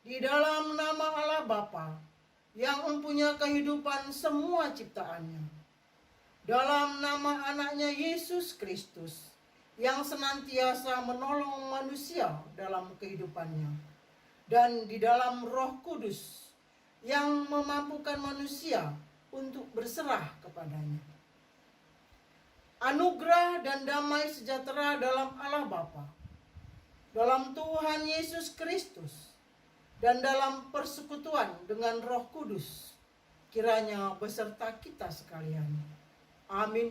Di dalam nama Allah Bapa yang mempunyai kehidupan semua ciptaannya, dalam nama anaknya Yesus Kristus yang senantiasa menolong manusia dalam kehidupannya, dan di dalam Roh Kudus yang memampukan manusia untuk berserah kepadanya. Anugerah dan damai sejahtera dalam Allah Bapa, dalam Tuhan Yesus Kristus, dan dalam persekutuan dengan Roh Kudus, kiranya beserta kita sekalian. Amin.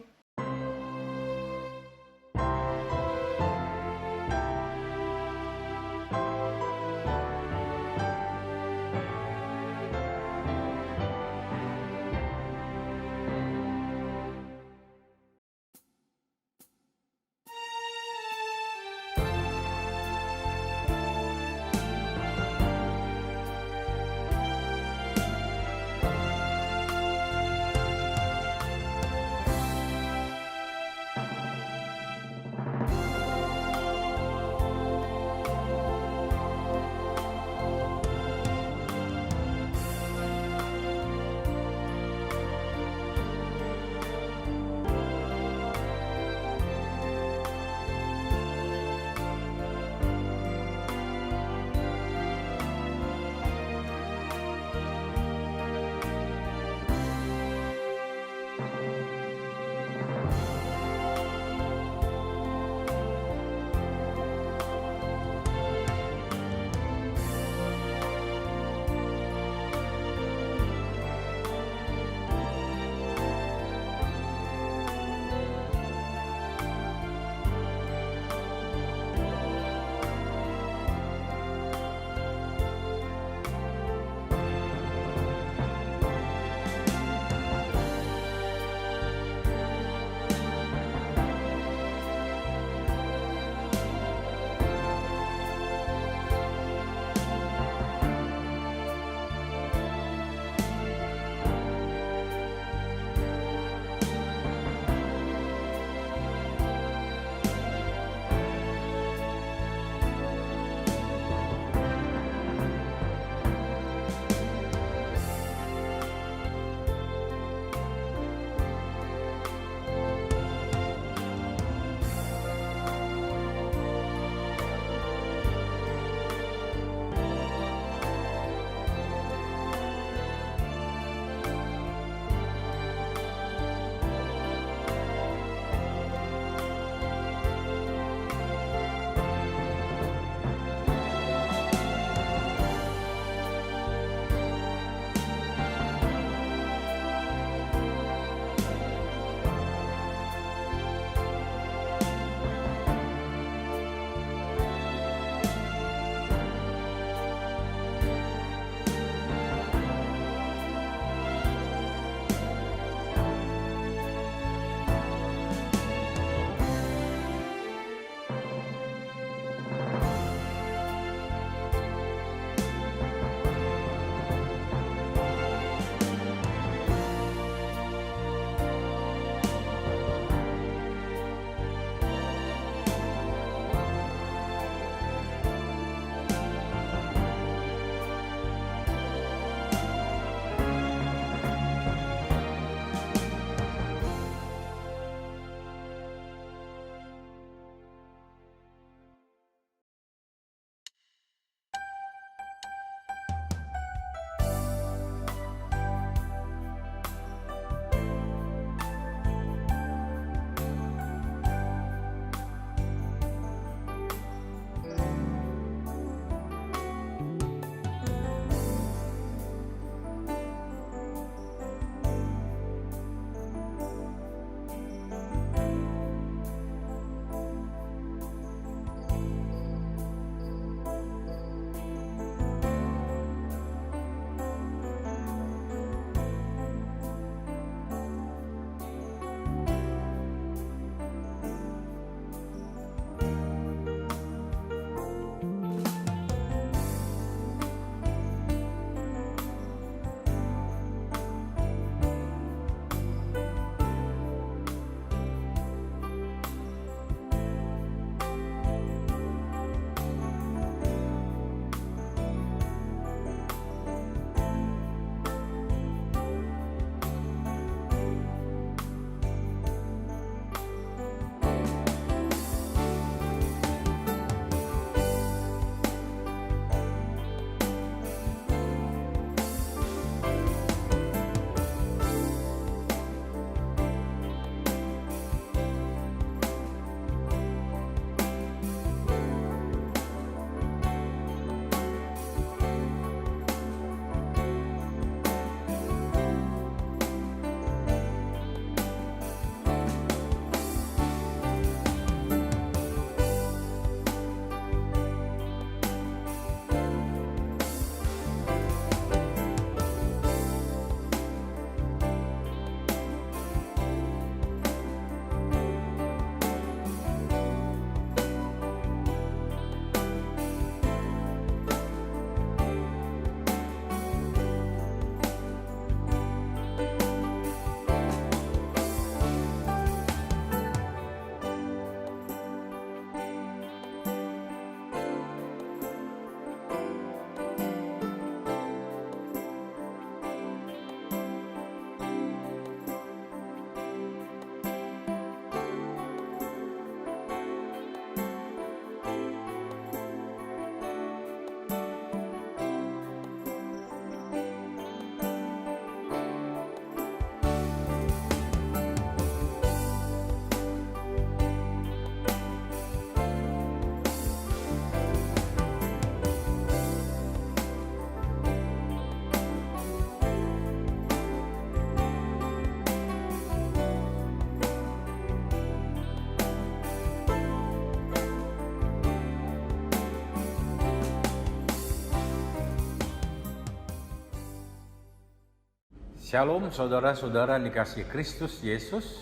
Shalom saudara-saudara dikasihi Kristus Yesus.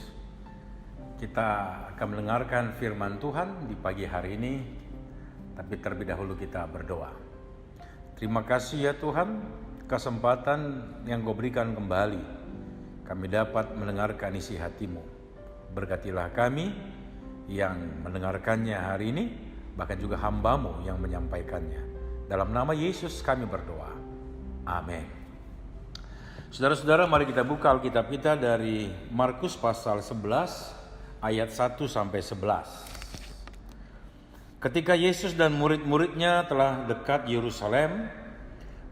Kita akan mendengarkan firman Tuhan di pagi hari ini. Tapi terlebih dahulu kita berdoa. Terima kasih ya Tuhan, kesempatan yang Kau berikan kembali. Kami dapat mendengarkan isi hati-Mu. Berkatilah kami yang mendengarkannya hari ini, bahkan juga hamba-Mu yang menyampaikannya. Dalam nama Yesus kami berdoa. Amin. Saudara-saudara, mari kita buka Alkitab kita dari Markus pasal 11 ayat 1 sampai 11. Ketika Yesus dan murid-muridnya telah dekat Yerusalem,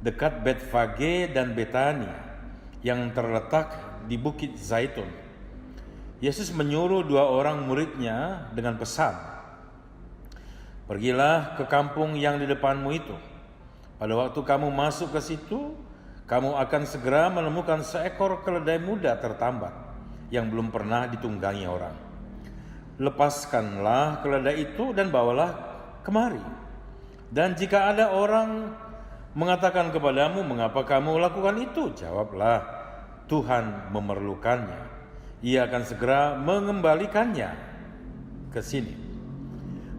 dekat Betfage dan Betania yang terletak di Bukit Zaitun, Yesus menyuruh 2 orang muridnya dengan pesan, "Pergilah ke kampung yang di depanmu itu. Pada waktu kamu masuk ke situ, kamu akan segera menemukan seekor keledai muda tertambat yang belum pernah ditunggangi orang. Lepaskanlah keledai itu dan bawalah kemari. Dan jika ada orang mengatakan kepadamu, 'Mengapa kamu lakukan itu?' Jawablah, 'Tuhan memerlukannya. Ia akan segera mengembalikannya ke sini.'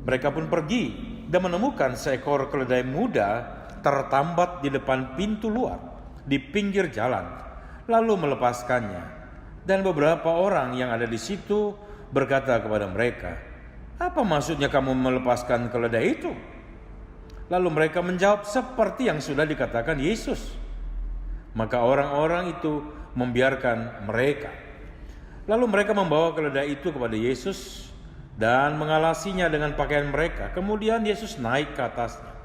Mereka pun pergi dan menemukan seekor keledai muda tertambat di depan pintu luar di pinggir jalan, lalu melepaskannya. Dan beberapa orang yang ada di situ berkata kepada mereka, 'Apa maksudnya kamu melepaskan keledai itu?' Lalu mereka menjawab seperti yang sudah dikatakan Yesus. Maka orang-orang itu membiarkan mereka. Lalu mereka membawa keledai itu kepada Yesus dan mengalasinya dengan pakaian mereka. Kemudian Yesus naik ke atasnya.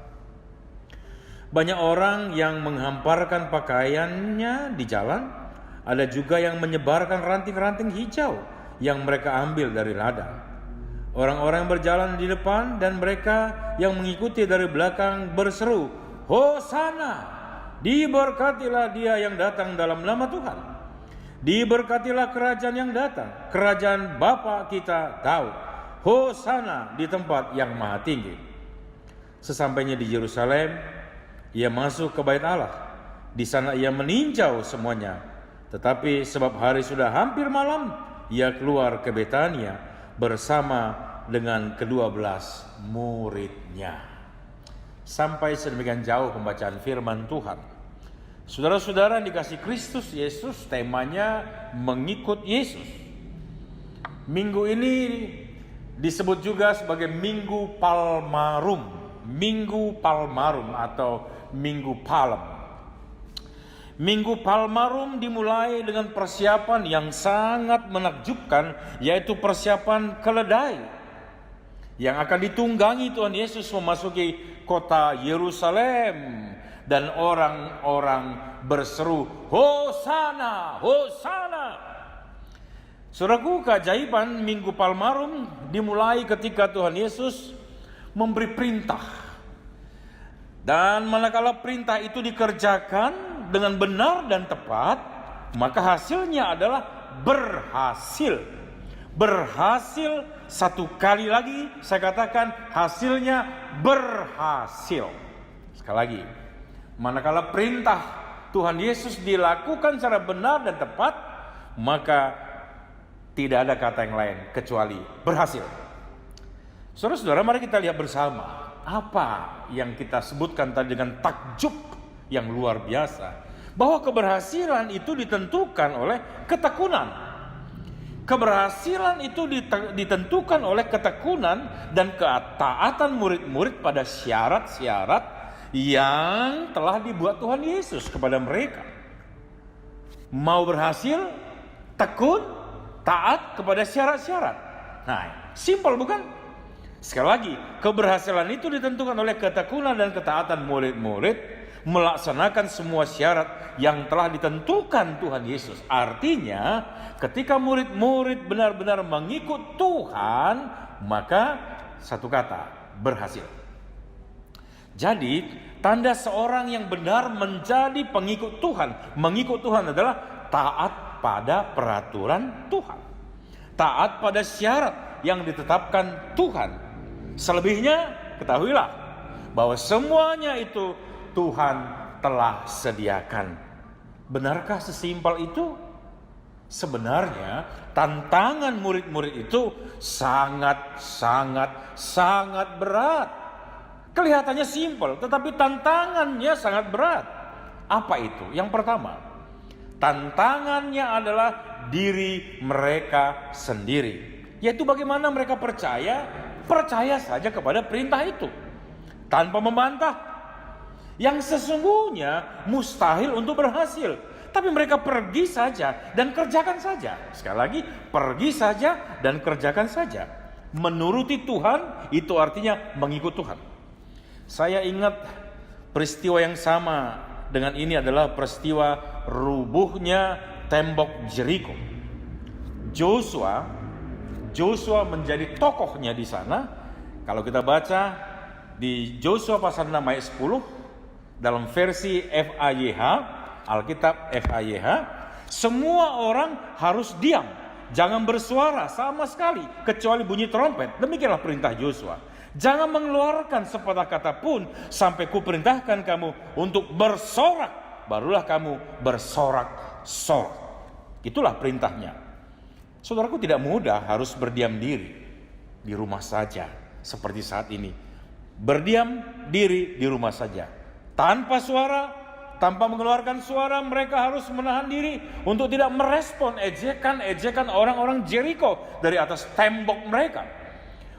Banyak orang yang menghamparkan pakaiannya di jalan, ada juga yang menyebarkan ranting-ranting hijau yang mereka ambil dari ladang. Orang-orang yang berjalan di depan dan mereka yang mengikuti dari belakang berseru, 'Hosana! Diberkatilah Dia yang datang dalam nama Tuhan. Diberkatilah kerajaan yang datang, kerajaan Bapa kita Daud. Hosana di tempat yang maha tinggi.' Sesampainya di Yerusalem, Ia masuk ke bait Allah. Di sana Ia meninjau semuanya. Tetapi sebab hari sudah hampir malam, Ia keluar ke Betania bersama dengan ke-12 muridnya." Sampai sedemikian jauh pembacaan firman Tuhan. Saudara-saudara yang dikasihi Kristus Yesus, temanya mengikut Yesus. Minggu ini disebut juga sebagai Minggu Palmarum. Minggu Palmarum atau Minggu Palem. Minggu Palmarum dimulai dengan persiapan yang sangat menakjubkan, yaitu persiapan keledai yang akan ditunggangi Tuhan Yesus memasuki kota Yerusalem, dan orang-orang berseru, "Hosana, Hosana!" Saudaraku, keajaiban Minggu Palmarum dimulai ketika Tuhan Yesus memberi perintah. Dan manakala perintah itu dikerjakan dengan benar dan tepat, maka hasilnya adalah berhasil. Berhasil, satu kali lagi saya katakan, hasilnya berhasil. Sekali lagi, manakala perintah Tuhan Yesus dilakukan secara benar dan tepat, maka tidak ada kata yang lain kecuali berhasil. Saudara-saudara, mari kita lihat bersama apa yang kita sebutkan tadi dengan takjub yang luar biasa, bahwa keberhasilan itu ditentukan oleh ketekunan. Keberhasilan itu ditentukan oleh ketekunan dan ketaatan murid-murid pada syarat-syarat yang telah dibuat Tuhan Yesus kepada mereka. Mau berhasil, tekun, taat kepada syarat-syarat. Nah, simpel bukan? Sekali lagi, keberhasilan itu ditentukan oleh ketekunan dan ketaatan murid-murid melaksanakan semua syarat yang telah ditentukan Tuhan Yesus. Artinya, ketika murid-murid benar-benar mengikut Tuhan, maka satu kata, berhasil. Jadi, tanda seorang yang benar menjadi pengikut Tuhan, mengikut Tuhan adalah taat pada peraturan Tuhan, taat pada syarat yang ditetapkan Tuhan. Selebihnya, ketahuilah bahwa semuanya itu Tuhan telah sediakan. Benarkah sesimpel itu? Sebenarnya tantangan murid-murid itu sangat berat. Kelihatannya simpel, tetapi tantangannya sangat berat. Apa itu? Yang pertama, tantangannya adalah diri mereka sendiri. Yaitu bagaimana mereka percaya saja kepada perintah itu tanpa membantah. Yang sesungguhnya mustahil untuk berhasil. Tapi mereka pergi saja dan kerjakan saja. Sekali lagi, pergi saja dan kerjakan saja. Menuruti Tuhan itu artinya mengikut Tuhan. Saya ingat peristiwa yang sama dengan ini adalah peristiwa rubuhnya tembok Jeriko. Joshua menjadi tokohnya di sana. Kalau kita baca di Joshua pasal 6 ayat 10 dalam versi FAYH, Alkitab FAYH, semua orang harus diam, jangan bersuara sama sekali kecuali bunyi trompet. Demikianlah perintah Joshua. Jangan mengeluarkan sepatah kata pun sampai kuperintahkan kamu untuk bersorak, barulah kamu bersorak-sorak. Itulah perintahnya. Saudaraku, tidak mudah harus berdiam diri di rumah saja seperti saat ini. Berdiam diri di rumah saja tanpa suara, tanpa mengeluarkan suara. Mereka harus menahan diri untuk tidak merespon ejekan orang-orang Jeriko dari atas tembok mereka.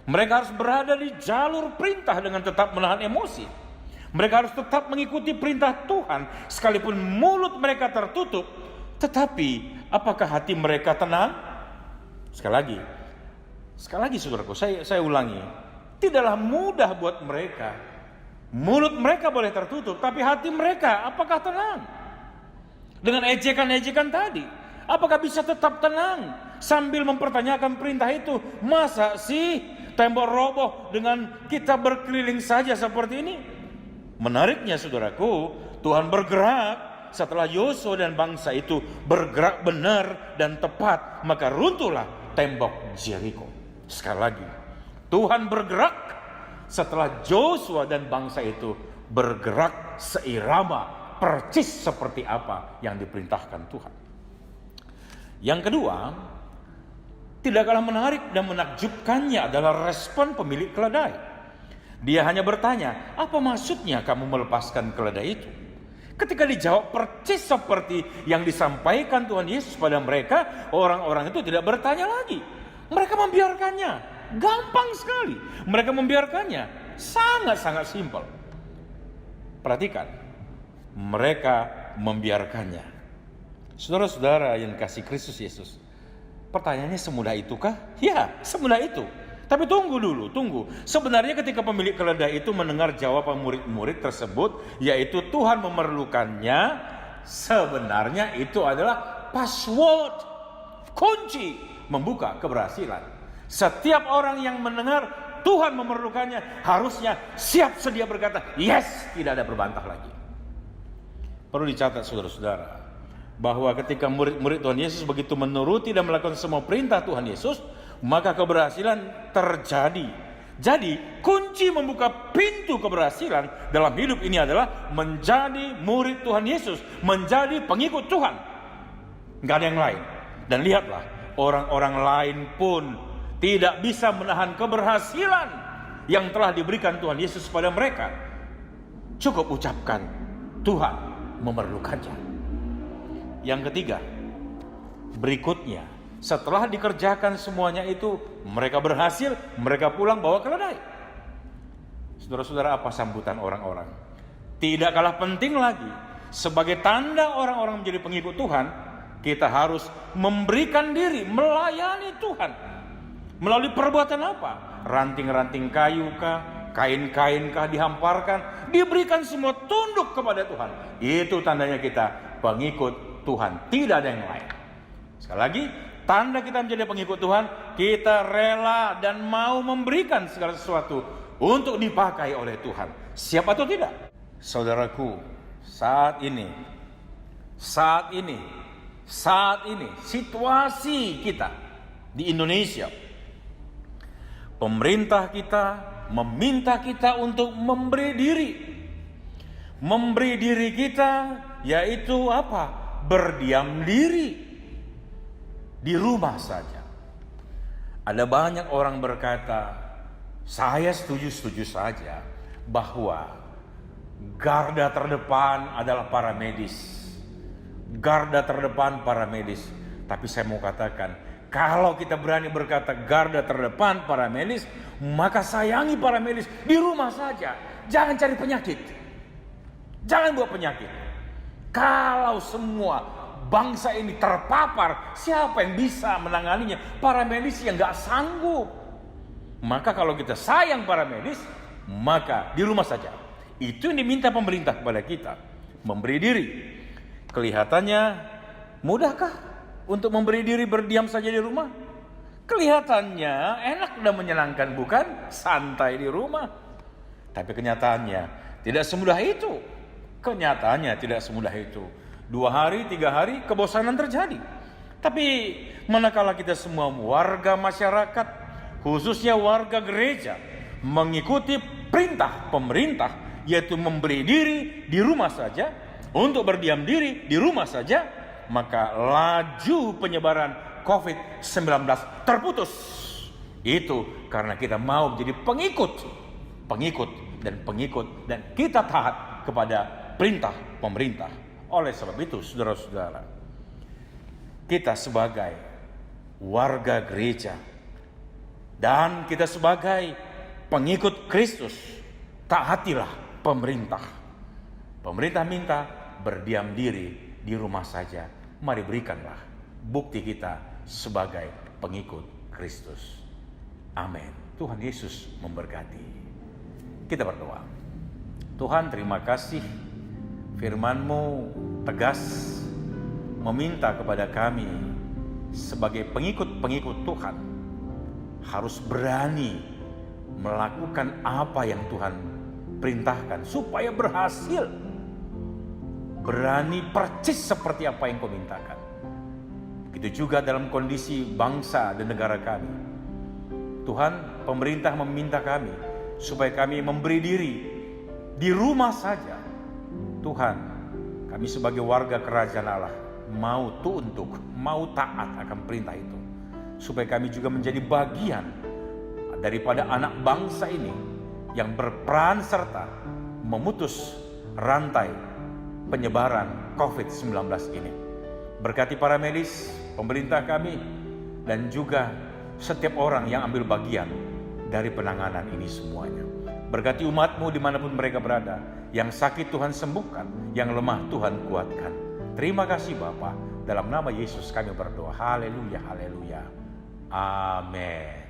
Mereka harus berada di jalur perintah dengan tetap menahan emosi. Mereka harus tetap mengikuti perintah Tuhan sekalipun mulut mereka tertutup. Tetapi apakah hati mereka tenang? Sekali lagi saudaraku, saya ulangi. Tidaklah mudah buat mereka. Mulut mereka boleh tertutup, tapi hati mereka apakah tenang? Dengan ejekan-ejekan tadi, apakah bisa tetap tenang sambil mempertanyakan perintah itu? Masa sih tembok roboh dengan kita berkeliling saja seperti ini? Menariknya saudaraku, Tuhan bergerak setelah Yosua dan bangsa itu bergerak benar dan tepat, maka runtuhlah tembok Jeriko. Sekali lagi, Tuhan bergerak setelah Joshua dan bangsa itu bergerak seirama percis seperti apa yang diperintahkan Tuhan. Yang kedua, tidak kalah menarik dan menakjubkannya adalah respon pemilik keledai. Dia hanya bertanya, apa maksudnya kamu melepaskan keledai itu? Ketika dijawab percis seperti yang disampaikan Tuhan Yesus pada mereka, orang-orang itu tidak bertanya lagi. Mereka membiarkannya. Gampang sekali. Mereka membiarkannya. Sangat-sangat simpel. Perhatikan. Mereka membiarkannya. Saudara-saudara yang kasih Kristus Yesus, pertanyaannya semudah itukah? Ya, semudah itu. Tapi tunggu dulu, tunggu. Sebenarnya ketika pemilik keledai itu mendengar jawaban murid-murid tersebut, yaitu Tuhan memerlukannya, sebenarnya itu adalah password, kunci membuka keberhasilan. Setiap orang yang mendengar Tuhan memerlukannya harusnya siap sedia berkata, yes, tidak ada berbantah lagi. Perlu dicatat saudara-saudara, bahwa ketika murid-murid Tuhan Yesus begitu menuruti dan melakukan semua perintah Tuhan Yesus, maka keberhasilan terjadi. Jadi kunci membuka pintu keberhasilan dalam hidup ini adalah menjadi murid Tuhan Yesus, menjadi pengikut Tuhan. Gak ada yang lain. Dan lihatlah, orang-orang lain pun tidak bisa menahan keberhasilan yang telah diberikan Tuhan Yesus pada mereka. Cukup ucapkan, Tuhan memerlukannya. Yang ketiga, berikutnya, setelah dikerjakan semuanya itu, mereka berhasil, mereka pulang bawa keledai. Saudara-saudara, apa sambutan orang-orang? Tidak kalah penting lagi, sebagai tanda orang-orang menjadi pengikut Tuhan, kita harus memberikan diri, melayani Tuhan. Melalui perbuatan apa? Ranting-ranting kayu kah? Kain-kain kah dihamparkan? Diberikan semua tunduk kepada Tuhan. Itu tandanya kita pengikut Tuhan. Tidak ada yang lain. Sekali lagi, tanda kita menjadi pengikut Tuhan, kita rela dan mau memberikan segala sesuatu untuk dipakai oleh Tuhan. Siap atau tidak? Saudaraku, saat ini situasi kita di Indonesia, pemerintah kita meminta kita untuk memberi diri kita, yaitu apa? berdiam diri di rumah saja. Ada banyak orang berkata, saya setuju-setuju saja bahwa garda terdepan adalah para medis. Garda terdepan para medis. Tapi saya mau katakan, kalau kita berani berkata garda terdepan para medis, maka sayangi para medis di rumah saja. Jangan cari penyakit. Jangan buat penyakit. Kalau semua bangsa ini terpapar, siapa yang bisa menanganinya? Para medis yang gak sanggup. Maka kalau kita sayang para medis, maka di rumah saja. Itu yang diminta pemerintah kepada kita, memberi diri. Kelihatannya mudahkah untuk memberi diri berdiam saja di rumah? Kelihatannya enak dan menyenangkan, bukan? Santai di rumah. Tapi kenyataannya tidak semudah itu. Kenyataannya tidak semudah itu. 2 hari, 3 hari kebosanan terjadi. Tapi manakala kita semua warga masyarakat, khususnya warga gereja, mengikuti perintah pemerintah, yaitu memberi diri di rumah saja, untuk berdiam diri di rumah saja, maka laju penyebaran COVID-19 terputus. Itu karena kita mau menjadi pengikut, dan kita taat kepada perintah pemerintah. Oleh sebab itu, saudara-saudara, kita sebagai warga gereja dan kita sebagai pengikut Kristus, taatilah pemerintah. Pemerintah minta berdiam diri di rumah saja. Mari berikanlah bukti kita sebagai pengikut Kristus. Amin. Tuhan Yesus memberkati. Kita berdoa. Tuhan, terima kasih, firman-Mu tegas meminta kepada kami sebagai pengikut-pengikut Tuhan harus berani melakukan apa yang Tuhan perintahkan supaya berhasil. Berani percis seperti apa yang Kau mintakan. Begitu juga dalam kondisi bangsa dan negara kami. Tuhan, pemerintah meminta kami supaya kami memberi diri di rumah saja. Tuhan, kami sebagai warga kerajaan Allah mau tunduk, mau taat akan perintah itu, supaya kami juga menjadi bagian daripada anak bangsa ini yang berperan serta memutus rantai penyebaran COVID-19 ini. Berkati para medis, pemerintah kami, dan juga setiap orang yang ambil bagian dari penanganan ini semuanya. Berkati umat-Mu dimanapun mereka berada. Yang sakit Tuhan sembuhkan, yang lemah Tuhan kuatkan. Terima kasih Bapa. Dalam nama Yesus kami berdoa. Haleluya, haleluya. Amin.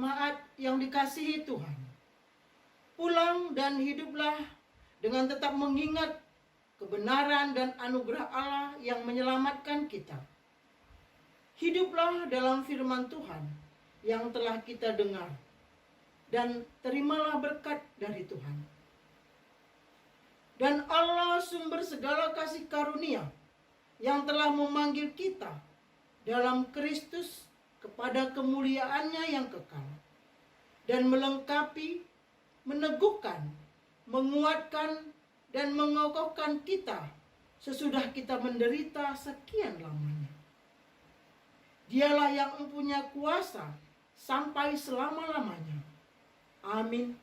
Jemaat yang dikasihi Tuhan, pulang dan hiduplah dengan tetap mengingat kebenaran dan anugerah Allah yang menyelamatkan kita. Hiduplah dalam firman Tuhan yang telah kita dengar, dan terimalah berkat dari Tuhan. Dan Allah sumber segala kasih karunia yang telah memanggil kita dalam Kristus kepada kemuliaannya yang kekal, dan melengkapi, meneguhkan, menguatkan, dan mengokohkan kita sesudah kita menderita sekian lamanya. Dialah yang mempunyai kuasa sampai selama-lamanya. Amin.